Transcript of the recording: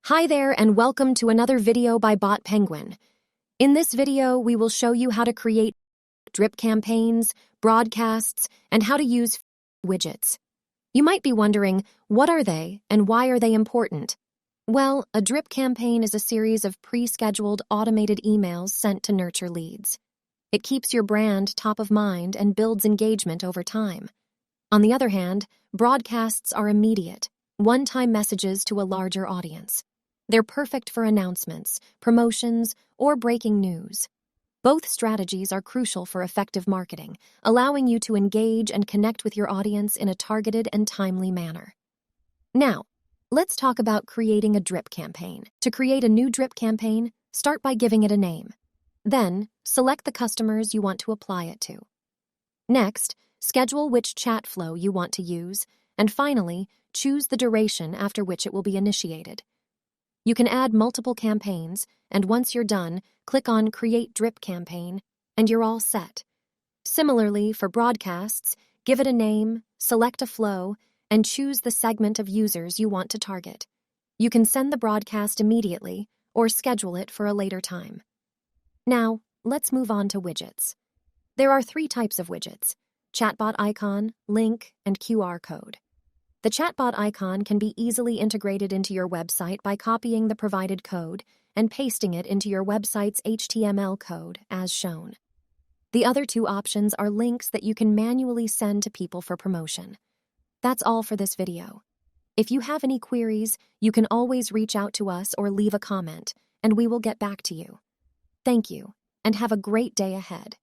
Hi there and welcome to another video by BotPenguin. In this video, we will show you how to create drip campaigns, broadcasts, and how to use widgets. You might be wondering, what are they and why are they important? Well, a drip campaign is a series of pre-scheduled automated emails sent to nurture leads. It keeps your brand top of mind and builds engagement over time. On the other hand, broadcasts are immediate, one-time messages to a larger audience. They're perfect for announcements, promotions, or breaking news. Both strategies are crucial for effective marketing, allowing you to engage and connect with your audience in a targeted and timely manner. Now, let's talk about creating a drip campaign. To create a new drip campaign, start by giving it a name. Then, select the customers you want to apply it to. Next, schedule which chat flow you want to use, and finally, choose the duration after which it will be initiated. You can add multiple campaigns, and once you're done, click on Create Drip Campaign, and you're all set. Similarly, for broadcasts, give it a name, select a flow, and choose the segment of users you want to target. You can send the broadcast immediately or schedule it for a later time. Now, let's move on to widgets. There are 3 types of widgets: chatbot icon, link, and QR code. The chatbot icon can be easily integrated into your website by copying the provided code and pasting it into your website's HTML code as shown. The other 2 options are links that you can manually send to people for promotion. That's all for this video. If you have any queries, you can always reach out to us or leave a comment, and we will get back to you. Thank you, and have a great day ahead.